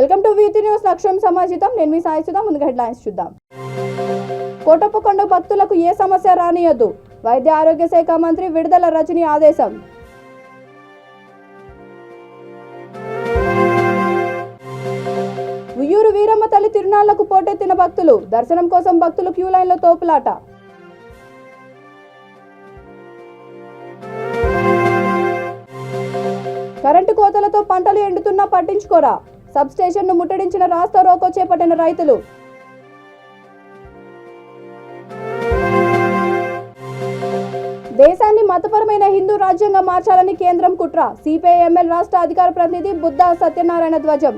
Welcome to Vithi news. లక్ష్యం సమాజితం. నేను మీ సాయి సుధా. ముందుగా హెడ్లైన్స్ చూద్దాం. కోటప్పకొండ భక్తులకు ఏ సమస్య రానియొద్దు. వైద్య ఆరోగ్య శాఖ మంత్రి విడుదల రజని ఆదేశం. ఉయ్యూరు వీరమ్మ తల్లి తిరునాళ్లకు పోటెత్తిన భక్తులు. దర్శనం కోసం భక్తులు క్యూ లైన్లో తోపులాట. కరెంటు కోతలతో పంటలు ఎండుతున్నా పట్టించుకోరా. సబ్ స్టేషన్ను ముట్టడించిన రాస్తా రోకో చేపట్టిన రైతులు. దేశాన్ని మతపరమైన హిందూ రాజ్యంగా మార్చాలని కేంద్రం కుట్ర. సిపిఐ-ఎంఎల్ రాష్ట్ర అధికార ప్రతినిధి బుద్ధా సత్యనారాయణ ధ్వజం.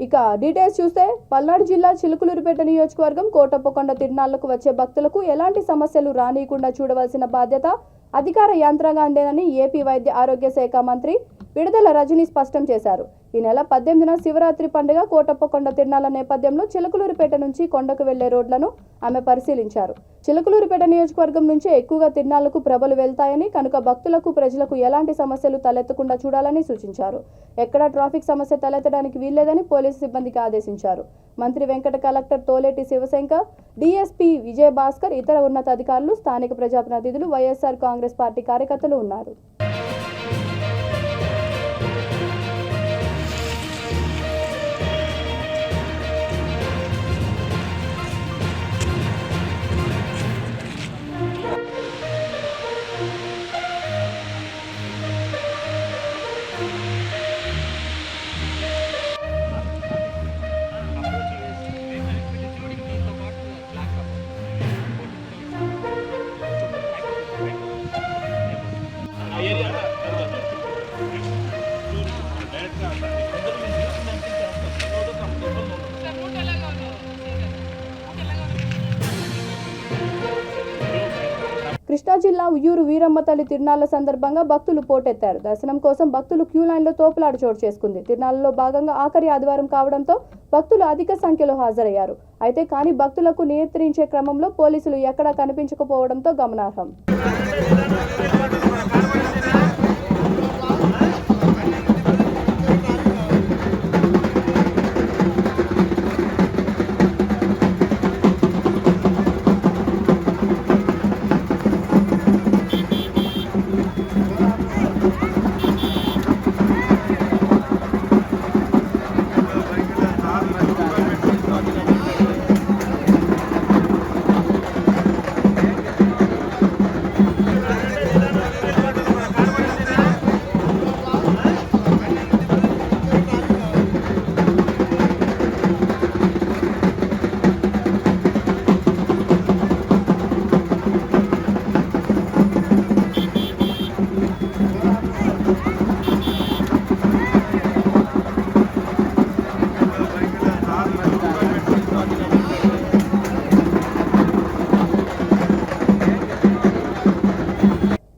ఇక డీటెయిల్స్ చూస్తే పల్నాడు జిల్లా చిలుకలూరిపేట నియోజకవర్గం కోటప్పకొండ తిరునాళ్లకు వచ్చే భక్తులకు ఎలాంటి సమస్యలు రానియకుండా చూడవలసిన బాధ్యత అధికార యంత్రాంగాందేనని ఏపీ వైద్య ఆరోగ్య శాఖ మంత్రి విడుదల రజని స్పష్టం చేశారు. ఈ నెల 18న శివరాత్రి పండుగ కోటప్పకొండ తిరునాళ్ల నేపథ్యంలో చిలుకలూరిపేట నుంచి కొండకు వెళ్లే రోడ్లను ఆమె పరిశీలించారు. చిలుకలూరిపేట నియోజకవర్గం నుంచే ఎక్కువగా తిరునాళ్లకు ప్రభలు వెళ్తాయని, కనుక భక్తులకు ప్రజలకు ఎలాంటి సమస్యలు తలెత్తకుండా చూడాలని సూచించారు. ఎక్కడా ట్రాఫిక్ సమస్య తలెత్తడానికి వీల్లేదని పోలీసు సిబ్బందికి ఆదేశించారు. మంత్రి వెంకట, కలెక్టర్ తోలేటి శివశంకర్, డీఎస్పీ విజయభాస్కర్, ఇతర ఉన్నతాధికారులు, స్థానిక ప్రజాప్రతినిధులు, వైఎస్ఆర్ కాంగ్రెస్ పార్టీ కార్యకర్తలు ఉన్నారు. కృష్ణా జిల్లా ఉయ్యూరు వీరమ్మ తల్లి తిరునాళ్ల సందర్భంగా భక్తులు పోటెత్తారు. దర్శనం కోసం భక్తులు క్యూ లైన్లో తోపులాట చోటు చేసుకుంది. తిరునాళ్లలో భాగంగా ఆఖరి ఆదివారం కావడంతో భక్తులు అధిక సంఖ్యలో హాజరయ్యారు. అయితే కానీ భక్తులకు నియంత్రించే క్రమంలో పోలీసులు ఎక్కడా కనిపించకపోవడంతో గమనార్హం.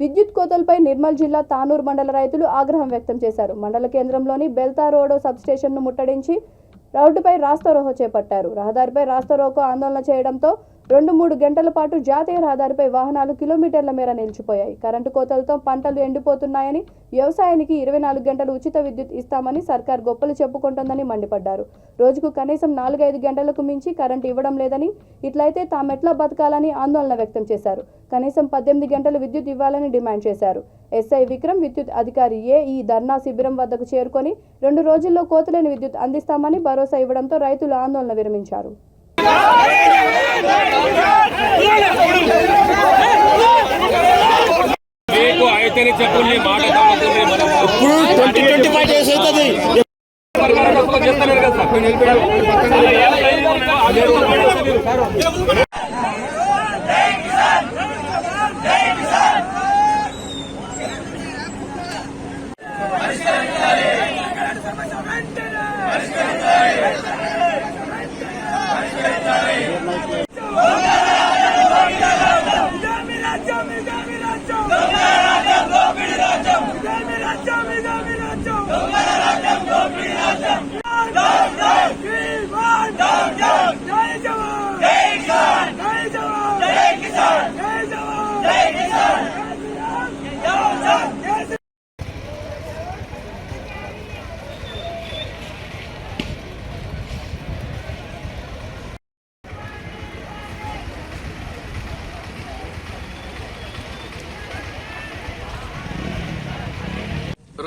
విద్యుత్ కోతలపై నిర్మల్ జిల్లా తానూరు మండల రైతులు ఆగ్రహం వ్యక్తం చేశారు. మండల కేంద్రంలోని బెల్తా రోడ్ సబ్ స్టేషన్ను ముట్టడించి రోడ్డుపై రాస్తారోకో చేపట్టారు. రహదారిపై రాస్తారోకో ఆందోళన చేయడంతో 2-3 గంటల పాటు జాతీయ రహదారిపై వాహనాలు కిలోమీటర్ల మేర నిలిచిపోయాయి. కరెంటు కోతలతో పంటలు ఎండిపోతున్నాయని, వ్యవసాయానికి 24 గంటలు ఉచిత విద్యుత్ ఇస్తామని సర్కార్ గొప్పలు చెప్పుకుంటోందని మండిపడ్డారు. రోజుకు కనీసం 4-5 గంటలకు మించి కరెంటు ఇవ్వడం లేదని, ఇట్లయితే తామెట్లా బతకాలని ఆందోళన వ్యక్తం చేశారు. కనీసం 18 గంటలు విద్యుత్ ఇవ్వాలని డిమాండ్ చేశారు. ఎస్ఐ విక్రమ్ విద్యుత్ అధికారి ఈ ధర్నా శిబిరం వద్దకు చేరుకొని 2 రోజుల్లో కోతలేని విద్యుత్ అందిస్తామని భరోసా ఇవ్వడంతో రైతులు ఆందోళన విరమించారు.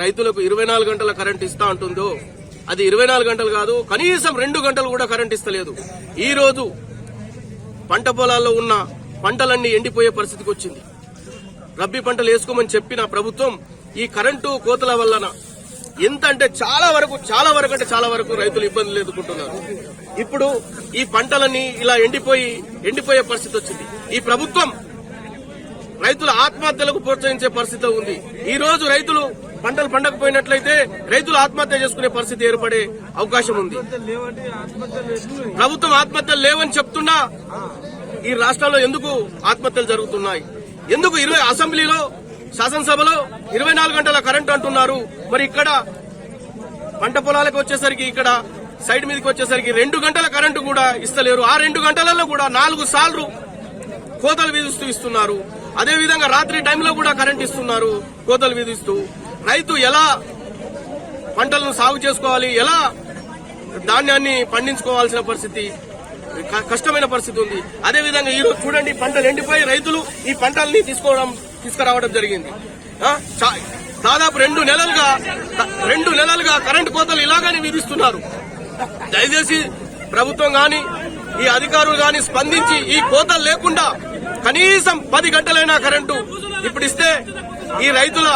రైతులకు 24 గంటల కరెంట్ ఇస్తా అంటుందో అది 24 గంటలు కాదు, కనీసం 2 గంటలు కూడా కరెంట్ ఇస్తలేదు. ఈ రోజు పంట పొలాల్లో ఉన్న పంటలన్నీ ఎండిపోయే పరిస్థితికి వచ్చింది. రబ్బీ పంటలు వేసుకోమని చెప్పిన ప్రభుత్వం ఈ కరెంటు కోతల వలన ఎంత అంటే చాలా వరకు రైతులు ఇబ్బందులు ఎదుర్కొంటున్నారు. ఇప్పుడు ఈ పంటలన్నీ ఇలా ఎండిపోయే పరిస్థితి వచ్చింది. ఈ ప్రభుత్వం రైతుల ఆత్మహత్యలకు ప్రోత్సహించే పరిస్థితి ఉంది. ఈ రోజు రైతులు పంటలు పండకపోయినట్లయితే రైతులు ఆత్మహత్య చేసుకునే పరిస్థితి ఏర్పడే అవకాశం ఉంది. ప్రభుత్వం ఆత్మహత్యలు లేవని చెప్తున్నా ఈ రాష్ట్రంలో ఎందుకు ఆత్మహత్యలు జరుగుతున్నాయి? ఎందుకు అసెంబ్లీలో శాసనసభలో 24 గంటల కరెంటు అంటున్నారు, మరి ఇక్కడ పంట పొలాలకు వచ్చేసరికి ఇక్కడ సైడ్ మీదకి వచ్చేసరికి 2 గంటల కరెంటు కూడా ఇస్తలేరు. ఆ 2 గంటలలో కూడా 4 సార్లు కోతలు విధిస్తూ ఇస్తున్నారు. అదేవిధంగా రాత్రి టైంలో కూడా కరెంట్ ఇస్తున్నారు కోతలు విధిస్తూ. రైతు ఎలా పంటలను సాగు చేసుకోవాలి, ఎలా ధాన్యాన్ని పండించుకోవాల్సిన పరిస్థితి, కష్టమైన పరిస్థితి ఉంది. అదేవిధంగా ఈ రోజు చూడండి, పంటలు ఎండిపోయి రైతులు ఈ పంటల్ని తీసుకురావడం జరిగింది. దాదాపు 2 నెలలుగా కరెంటు కోతలు ఇలాగానే విధిస్తున్నారు. దయచేసి ప్రభుత్వం గాని ఈ అధికారులు గాని స్పందించి ఈ కోతలు లేకుండా కనీసం 10 గంటలైనా కరెంటు ఇప్పుడు ఇస్తే ఈ రైతుల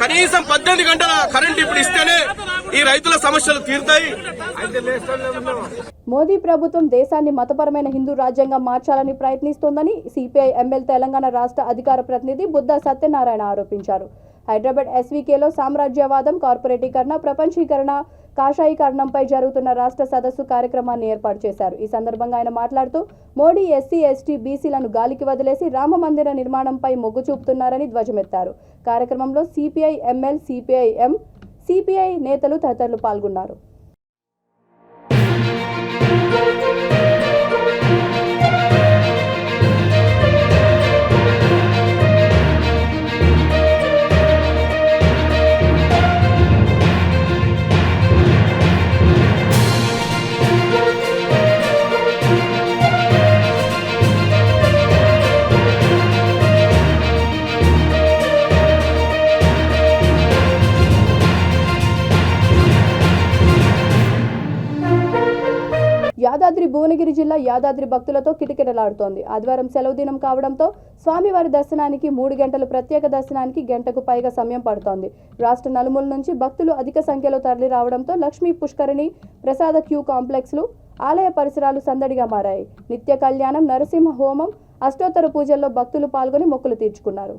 కనీసం 18 గంటల కరెంటు ఇప్పుడు ఇస్తేనే ఈ రైతుల సమస్యలు తీరుతాయి. మోదీ ప్రభుత్వం దేశాన్ని మతపరమైన హిందూ రాజ్యంగా మార్చాలని ప్రయత్నిస్తోందని సిపిఐ ఎంఎల్ తెలంగాణ రాష్ట్ర అధికార ప్రతినిధి బుద్ధ సత్యనారాయణ ఆరోపించారు. హైదరాబాద్ ఎస్వీకేలో సామ్రాజ్యవాదం, కార్పొరేటీకరణ, ప్రపంచీకరణ, కాషాయీకరణంపై జరుగుతున్న రాష్ట్ర సదస్సు కార్యక్రమాన్ని ఏర్పాటు చేశారు. ఈ సందర్భంగా ఆయన మాట్లాడుతూ మోడీ ఎస్సీ, ఎస్టీ, బీసీలను గాలికి వదిలేసి రామ మందిర నిర్మాణంపై మొగ్గు చూపుతున్నారని ధ్వజమెత్తారు. కార్యక్రమంలో సిపిఐ ఎంఎల్, సిపిఐ ఎం, సిపిఐ నేతలు తదితరులు పాల్గొన్నారు. యాదాద్రి భువనగిరి జిల్లా యాదాద్రి భక్తులతో కిటకిటలాడుతోంది. ఆదివారం సెలవు దినం కావడంతో స్వామివారి దర్శనానికి 3 గంటలు, ప్రత్యేక దర్శనానికి గంటకు పైగా సమయం పడుతోంది. రాష్ట్ర నలుమూల నుంచి భక్తులు అధిక సంఖ్యలో తరలి రావడంతో లక్ష్మీ పుష్కరిణి, ప్రసాద క్యూ కాంప్లెక్స్లు, ఆలయ పరిసరాలు సందడిగా మారాయి. నిత్య కళ్యాణం, నరసింహ హోమం, అష్టోత్తర పూజల్లో భక్తులు పాల్గొని మొక్కులు తీర్చుకున్నారు.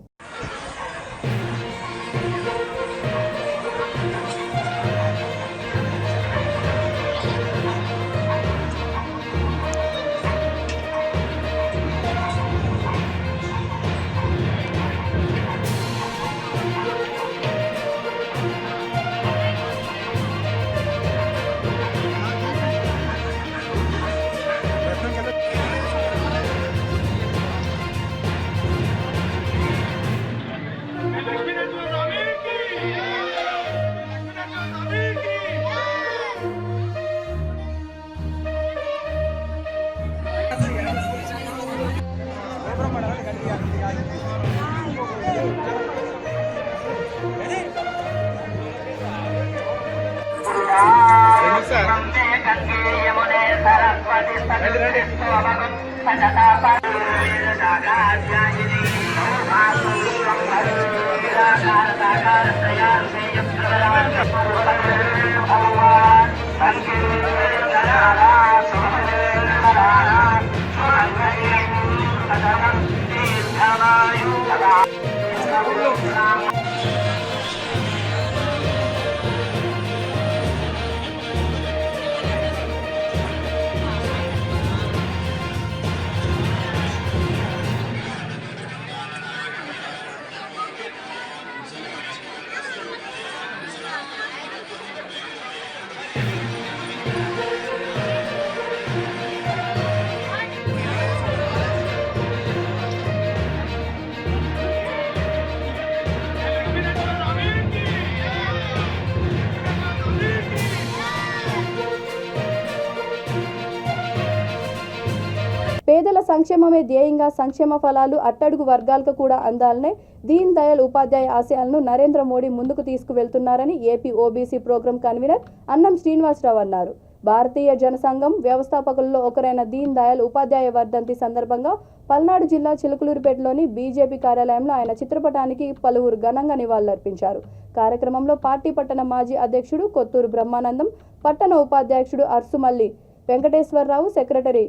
సంక్షేమమే ధ్యేయంగా సంక్షేమ ఫలాలు అట్టడుగు వర్గాలకు కూడా అందాలనే దీన్ దయాళ్ ఉపాధ్యాయ ఆశయాలను నరేంద్ర మోడీ ముందుకు తీసుకువెళ్తున్నారని ఏపీ ఓబీసీ ప్రోగ్రాం కన్వీనర్ అన్నం శ్రీనివాసరావు అన్నారు. భారతీయ జనసంఘం వ్యవస్థాపకుల్లో ఒకరైన దీన్ దయాళ్ ఉపాధ్యాయ వర్ధంతి సందర్భంగా పల్నాడు జిల్లా చిలుకలూరిపేటలోని బీజేపీ కార్యాలయంలో ఆయన చిత్రపటానికి పలువురు ఘనంగా నివాళులర్పించారు. కార్యక్రమంలో పార్టీ పట్టణ మాజీ అధ్యక్షుడు కొత్తూరు బ్రహ్మానందం, పట్టణ ఉపాధ్యక్షుడు అర్సుమల్లి వెంకటేశ్వరరావు, సెక్రటరీ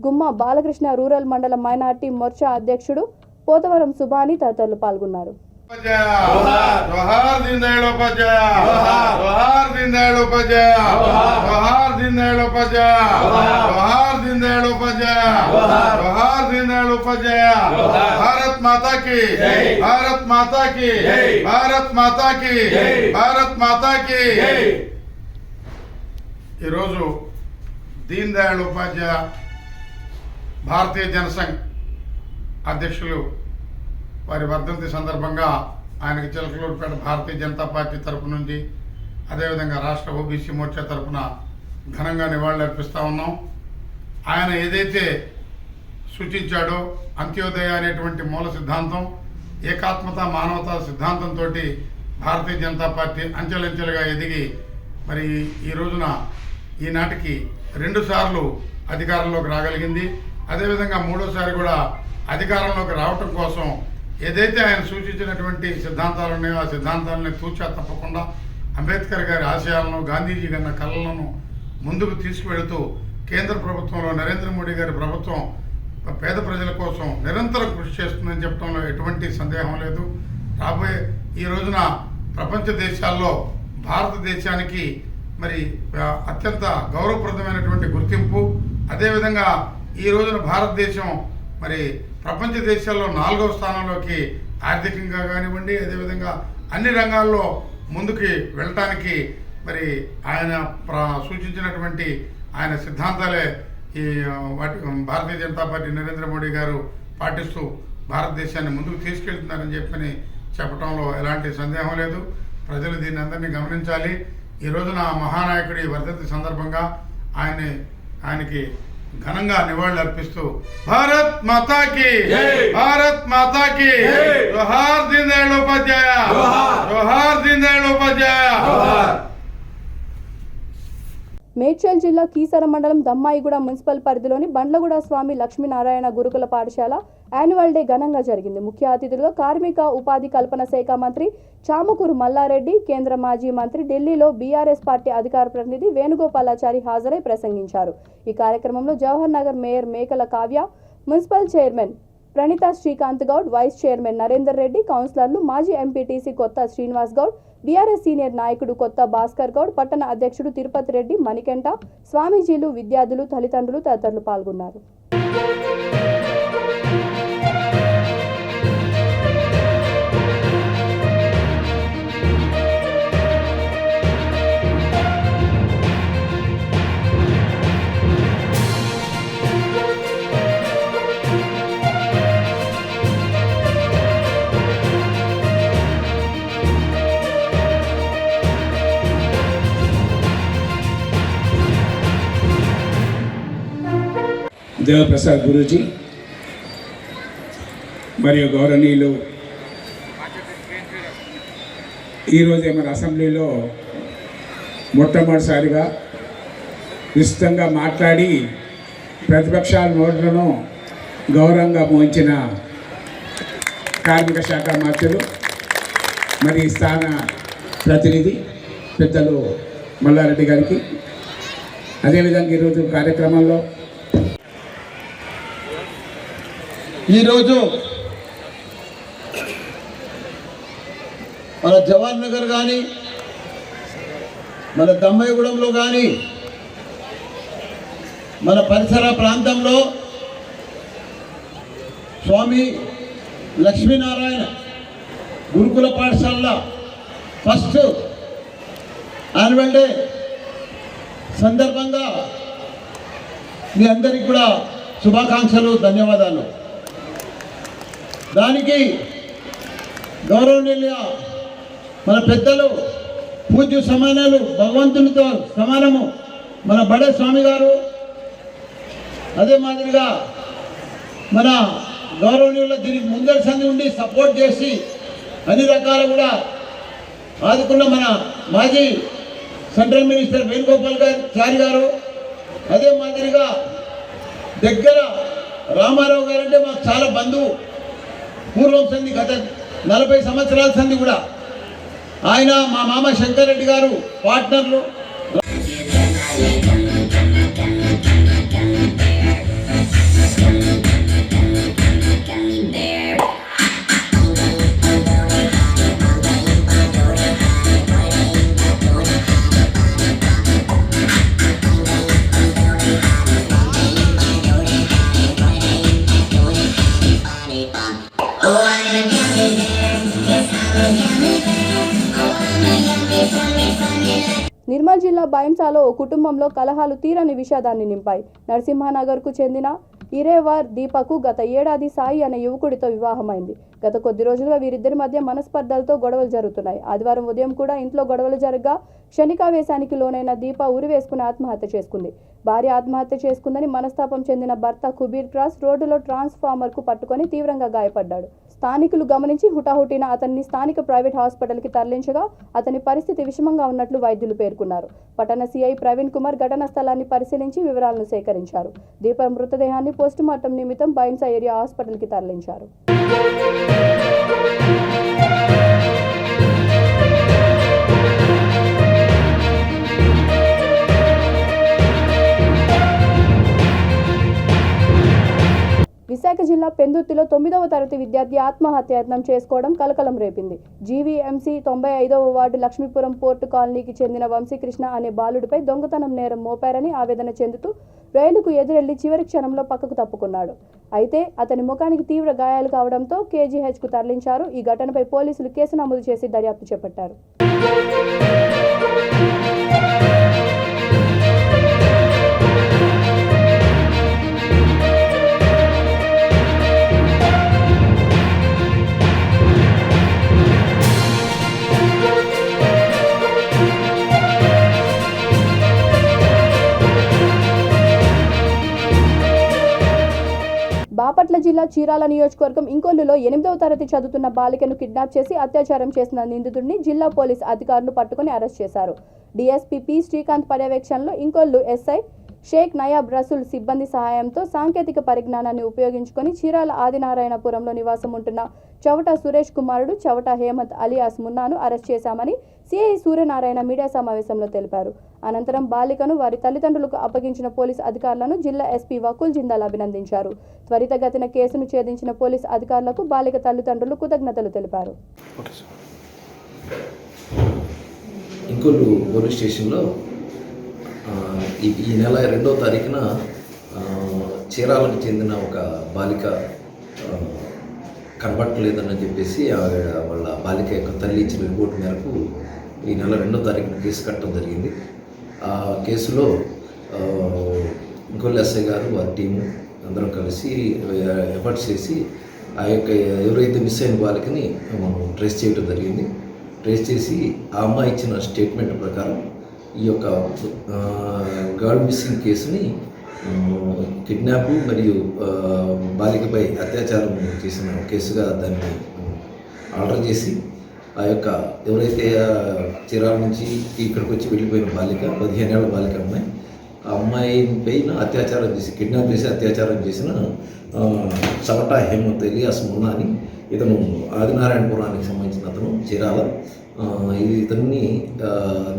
గుమ్మ బాలకృష్ణ, రూరల్ మండల మైనార్టీ మోర్చా అధ్యక్షుడు పోతవరం సుబాని తదితరులు పాల్గొన్నారు. जोहार दीनदयाल उपाध्याय, जोहार दीनदयाल उपाध्याय, जोहार दीनदयाल उपाध्याय, जोहार दीनदयाल उपाध्याय, जोहार दीनदयाल उपाध्याय. भारत माता की, भारत माता की, भारत माता की, भारत माता की. ఈ రోజు దీన్ దయాళ్ ఉపాధ్యాయ భారతీయ జనసంఘ్ అధ్యక్షులు వారి వర్ధంతి సందర్భంగా ఆయనకి చిలకలూరుపేట భారతీయ జనతా పార్టీ తరపు నుంచి అదేవిధంగా రాష్ట్ర ఓబీసీ మోర్చా తరపున ఘనంగా నివాళులర్పిస్తూ ఉన్నాం. ఆయన ఏదైతే సూచించాడో అంత్యోదయ అనేటువంటి మూల సిద్ధాంతం, ఏకాత్మత మానవతా సిద్ధాంతంతో భారతీయ జనతా పార్టీ అంచెలంచెలుగా ఎదిగి మరి ఈ రోజున ఈనాటికి 2 సార్లు అధికారంలోకి రాగలిగింది. అదేవిధంగా 3వసారి కూడా అధికారంలోకి రావటం కోసం ఏదైతే ఆయన సూచించినటువంటి సిద్ధాంతాలు ఉన్నాయో ఆ సిద్ధాంతాలని తూచా తప్పకుండా అంబేద్కర్ గారి ఆశయాలను, గాంధీజీ గారి కళలను ముందుకు తీసుకువెళుతూ కేంద్ర ప్రభుత్వంలో నరేంద్ర మోడీ గారి ప్రభుత్వం పేద ప్రజల కోసం నిరంతరం కృషి చేస్తుందని చెప్పడంలో ఎటువంటి సందేహం లేదు. రాబోయే ఈ రోజున ప్రపంచ దేశాల్లో భారతదేశానికి మరి అత్యంత గౌరవప్రదమైనటువంటి గుర్తింపు, అదేవిధంగా ఈ రోజున భారతదేశం మరి ప్రపంచ దేశాల్లో 4వ స్థానంలోకి ఆర్థికంగా కానివ్వండి, అదేవిధంగా అన్ని రంగాల్లో ముందుకి వెళ్ళటానికి మరి ఆయన సూచించినటువంటి ఆయన సిద్ధాంతాలే ఈ భారతీయ జనతా పార్టీ నరేంద్ర మోడీ గారు పాటిస్తూ భారతదేశాన్ని ముందుకు తీసుకెళ్తున్నారని చెప్పడంలో ఎలాంటి సందేహం లేదు. ప్రజలు దీన్ని అందరినీ గమనించాలి. ఈ రోజున మహానాయకుడి వర్ధంతి సందర్భంగా ఆయనకి ఘనంగా నివాళులు అర్పిస్తూ భారత్ మాతాకి, భారత్ మాతాకి, జోహార్ దీన్ దయాళ్ ఉపాధ్యాయ, జోహార్ దీన్ దయాళ్ ఉపాధ్యాయ. మేడ్చల్ జిల్లా కీసర మండలం దమ్మాయిగూడ మున్సిపల్ పరిధిలోని బండ్లగూడ స్వామి లక్ష్మీనారాయణ గురుకుల పాఠశాల యాన్యువల్ డే ఘనంగా జరిగింది. ముఖ్య అతిథులుగా కార్మిక ఉపాధి కల్పన శాఖ మంత్రి చామకూరు మల్లారెడ్డి, కేంద్ర మాజీ మంత్రి, ఢిల్లీలో బీఆర్ఎస్ పార్టీ అధికార ప్రతినిధి వేణుగోపాలాచారి హాజరై ప్రసంగించారు. ఈ కార్యక్రమంలో Jawahar Nagar mayor Mekala Kavya, municipal chairman Praneetha Srikanth Goud, vice chairman Narender Reddy, కౌన్సిలర్లు మాజీ ఎంపీటీసీ కొత్త శ్రీనివాస్ గౌడ్, బీఆర్ఎస్ సీనియర్ నాయకుడు కొత్త భాస్కర్ గౌడ్, పట్టణ అధ్యక్షుడు తిరుపతి రెడ్డి, మణికంఠ, స్వామీజీలు, విద్యార్థులు, తల్లిదండ్రులు తదితరులు పాల్గొన్నారు. దేవప్రసాద్ గురూజీ మరియు గౌరవనీయులు, ఈరోజే మన అసెంబ్లీలో మొట్టమొదటిసారిగా విస్తృతంగా మాట్లాడి ప్రతిపక్షాల నోట్లను గౌరవంగా మోయించిన కార్మిక శాఖ మంత్రులు మరి స్థాన ప్రతినిధి పెద్దలు మల్లారెడ్డి గారికి, అదేవిధంగా ఈరోజు కార్యక్రమంలో ఈరోజు మన జవహర్ నగర్ కానీ మన దమ్మాయిగూడెంలో కానీ మన పరిసర ప్రాంతంలో స్వామి లక్ష్మీనారాయణ గురుకుల పాఠశాల ఫస్ట్ యాన్యువల్ డే సందర్భంగా మీ అందరికీ కూడా శుభాకాంక్షలు, ధన్యవాదాలు. దానికి గౌరవనీయులుగా మన పెద్దలు పూజ్య సమానాలు భగవంతునితో సమానము మన బడే స్వామి గారు, అదే మాదిరిగా మన గౌరవనీయులు దీనికి ముందరి సంది ఉండి సపోర్ట్ చేసి అన్ని రకాల కూడా ఆదుకున్న మన మాజీ సెంట్రల్ మినిస్టర్ వేణుగోపాల్ చారి గారు, అదే మాదిరిగా దగ్గర రామారావు గారు అంటే మాకు చాలా బంధువు, పూర్వం సంధి గత 40 సంవత్సరాల సంధి కూడా. ఆయన మా మామ శంకర్ రెడ్డి గారు పార్ట్నర్లు. నిర్మల్ జిల్లా బైంసాలో ఓ కుటుంబంలో కలహాలు తీరని విషాదాన్ని నింపాయి. నరసింహనగర్కు చెందిన ఇరేవార్ దీపకు గత ఏడాది సాయి అనే యువకుడితో వివాహమైంది. గత కొద్ది రోజులుగా వీరిద్దరి మధ్య మనస్పర్ధలతో గొడవలు జరుగుతున్నాయి. ఆదివారం ఉదయం కూడా ఇంట్లో గొడవలు జరగగా క్షణికావేశానికి లోనైన దీప ఉరివేసుకుని ఆత్మహత్య చేసుకుంది. భార్య ఆత్మహత్య చేసుకుందని మనస్తాపం చెందిన భర్త కుబీర్ క్రాస్ రోడ్డులో ట్రాన్స్ఫార్మర్కు పట్టుకొని తీవ్రంగా గాయపడ్డాడు. స్థానికులు గమనించి హుటాహుటిన అతన్ని స్థానిక ప్రైవేట్ హాస్పిటల్కి తరలించగా అతని పరిస్థితి విషమంగా ఉన్నట్లు వైద్యులు పేర్కొన్నారు. పట్టణ సిఐ ప్రవీణ్ కుమార్ ఘటనా స్థలాన్ని పరిశీలించి వివరాలను సేకరించారు. దీప మృతదేహాన్ని పోస్టుమార్టం నిమిత్తం బైంసా ఏరియా హాస్పిటల్కి తరలించారు. విశాఖ జిల్లా పెందుర్తిలో 9వ తరగతి విద్యార్థి ఆత్మహత్యాయత్నం చేసుకోవడం కలకలం రేపింది. జీవీఎంసీ 95వ వార్డు లక్ష్మీపురం పోర్టు కాలనీకి చెందిన వంశీకృష్ణ అనే బాలుడిపై దొంగతనం నేరం మోపారని ఆవేదన చెందుతూ రైలుకు ఎదురెళ్లి చివరి క్షణంలో పక్కకు తప్పుకున్నాడు. అయితే అతని ముఖానికి తీవ్ర గాయాలు కావడంతో కేజీహెచ్కు తరలించారు. ఈ ఘటనపై పోలీసులు కేసు నమోదు చేసి దర్యాప్తు చేపట్టారు. బాపట్ల జిల్లా చీరాల నియోజకవర్గం ఇంకొల్లులో 8వ తరగతి చదువుతున్న బాలికను కిడ్నాప్ చేసి అత్యాచారం చేసిన నిందితుడిని జిల్లా పోలీస్ అధికారులు పట్టుకుని అరెస్ట్ చేశారు. డీఎస్పీ పి శ్రీకాంత్ పర్యవేక్షణలో ఇంకొల్లు ఎస్ఐ షేక్ నయాబ్ రసూల్ సిబ్బంది సహాయంతో సాంకేతిక పరిజ్ఞానాన్ని ఉపయోగించుకొని చీరాల ఆదినారాయణపురంలో నివాసం ఉంటున్న చవట సురేష్ కుమారుడు చవట హేమంత్ అలియాస్ మున్నాను అరెస్ట్ చేశామని సిఐ సూర్యనారాయణ మీడియా సమావేశంలో తెలిపారు. అనంతరం బాలికను వారి తల్లిదండ్రులకు అప్పగించిన పోలీస్ అధికారులను జిల్లా ఎస్పీ వకుల్ జిందాల్ అభినందించారు. త్వరితగతిన కేసును ఛేదించిన పోలీస్ అధికారులకు బాలిక తల్లిదండ్రులు కృతజ్ఞతలు తెలిపారు. ఇంకొల్లు పోలీస్ స్టేషన్లో ఈ నెల 2వ తారీఖున చీరాలకు చెందిన ఒక బాలిక కనబట్టలేదని చెప్పేసి వాళ్ళ బాలిక యొక్క తల్లి ఇచ్చిన రిపోర్ట్ మేరకు ఈ నెల 2వ తారీఖున కేసు కట్టడం జరిగింది. ఆ కేసులో ఇంకొల్లు ఎస్ఐ గారు వారి టీము అందరం కలిసి ఎఫర్ట్స్ చేసి ఆ యొక్క ఎవరైతే మిస్ అయిన బాలికని మనం ట్రేస్ చేయడం జరిగింది. ట్రేస్ చేసి ఆ అమ్మాయి ఇచ్చిన స్టేట్మెంట్ ప్రకారం ఈ యొక్క గర్ల్ మిస్సింగ్ కేసుని కిడ్నాప్ మరియు బాలికపై అత్యాచారం చేసిన కేసుగా దాన్ని ఆర్డర్ చేసి ఆ యొక్క ఎవరైతే చీరాల నుంచి ఇక్కడికి వచ్చి వెళ్ళిపోయిన బాలిక 15 ఏళ్ల బాలిక అమ్మాయి, ఆ అమ్మాయి పైన అత్యాచారం చేసి కిడ్నాప్ చేసి అత్యాచారం చేసిన చవట హేమంత్ ఎలియాస్ మున్నా అని ఇతను ఆదినారాయణపురానికి సంబంధించిన అతను చీరాల. ఇతన్ని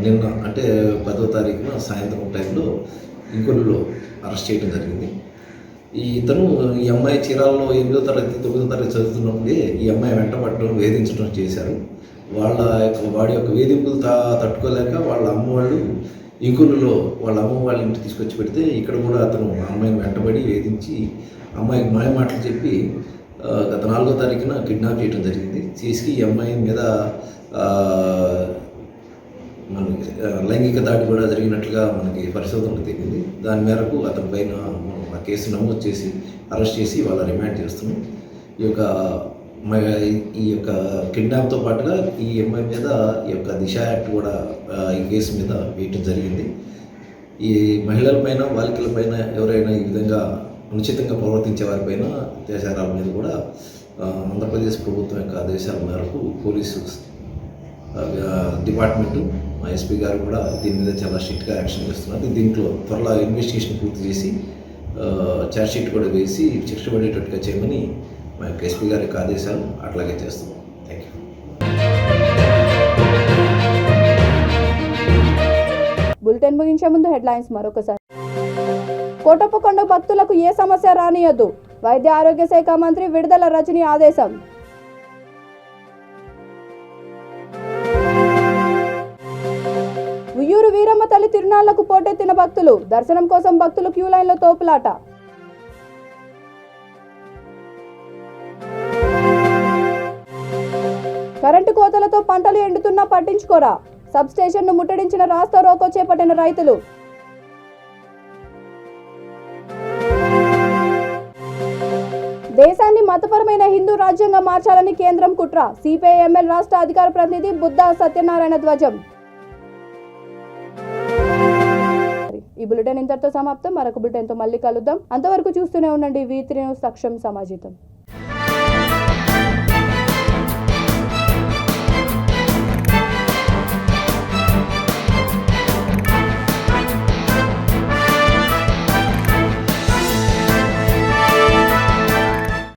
నిన్న అంటే 10వ తారీఖున సాయంత్రం టైంలో ఇంకొల్లులో అరెస్ట్ చేయడం జరిగింది. ఇతను ఈ అమ్మాయి చీరాలలో 8వ తరగతి 9వ తరగతి చదువుతున్నప్పుడే ఈ అమ్మాయి వెంటబడడం వేధించడం చేశారు. వాడి యొక్క వేధింపులు తట్టుకోలేక వాళ్ళ అమ్మ వాళ్ళు ఇంకొల్లులో వాళ్ళ అమ్మ వాళ్ళ ఇంటికి తీసుకొచ్చి పెడితే ఇక్కడ కూడా అతను అమ్మాయిని వెంటబడి వేధించి అమ్మాయికి మాయ మాటలు చెప్పి గత 4వ తారీఖున కిడ్నాప్ చేయడం జరిగింది. చేసి ఈ అమ్మాయి మీద మనకి లైంగిక దాడి కూడా జరిగినట్లుగా మనకి పరిశోధనలు తెలిసింది. దాని మేరకు అతని పైన ఆ కేసు నమోదు చేసి అరెస్ట్ చేసి వాళ్ళ రిమాండ్ చేస్తున్నాం. ఈ యొక్క కిడ్నాప్తో పాటుగా ఈ అమ్మాయి మీద ఈ యొక్క దిశ యాక్ట్ కూడా ఈ కేసు మీద వేయటం జరిగింది. ఈ మహిళలపైన బాలికలపైన ఎవరైనా ఈ విధంగా అనుచితంగా ప్రవర్తించే వారిపైన అత్యాచారాల మీద కూడా ఆంధ్రప్రదేశ్ ప్రభుత్వం యొక్క ఆదేశాల మేరకు పోలీసు డిపార్ట్మెంటు ఎస్పీ గారు కూడా దీని మీద చాలా స్ట్రిక్ట్గా యాక్షన్ చేస్తున్నారు. దీంట్లో త్వరలో ఇన్వెస్టిగేషన్ పూర్తి చేసి ఛార్జ్షీట్ కూడా వేసి శిక్ష పడేటట్టుగా చేయమని మా యొక్క ఎస్పీ గారి యొక్క ఆదేశాలు అట్లాగే చేస్తున్నాం. Thank you. బులెటిన్ ముగించే ముందు హెడ్లైన్స్ మరొకసారి. కోటప్పకొండ భక్తులకు ఏ సమస్య రానియొద్దు, వైద్య ఆరోగ్య శాఖ మంత్రి విడుదల రజని ఆదేశం. ఉయ్యూరు వీరమ్మ తల్లి తిరునాళ్లకు పోటెత్తిన భక్తులు, దర్శనం కోసం భక్తులు క్యూ లైన్లో తోపులాట. కరెంటు కోతలతో పంటలు ఎండుతున్నా పట్టించుకోరా, సబ్ స్టేషన్ను ముట్టడించిన రాస్తా రోకో చేపట్టిన రైతులు. దేశాన్ని మతపరమైన హిందూ రాజ్యంగా మార్చాలని కేంద్రం కుట్ర, సిపిఐ-ఎంఎల్ రాష్ట్ర అధికార ప్రతినిధి బుద్ధా సత్యనారాయణ ధ్వజం. ఈ బులెటిన్ ఇంతటితో సమాప్తం. మరొక బులెటిన్తో మళ్ళీ కలుద్దాం. అంతవరకు చూస్తూనే ఉండండి V3 న్యూస్, సక్షం సమాజితం.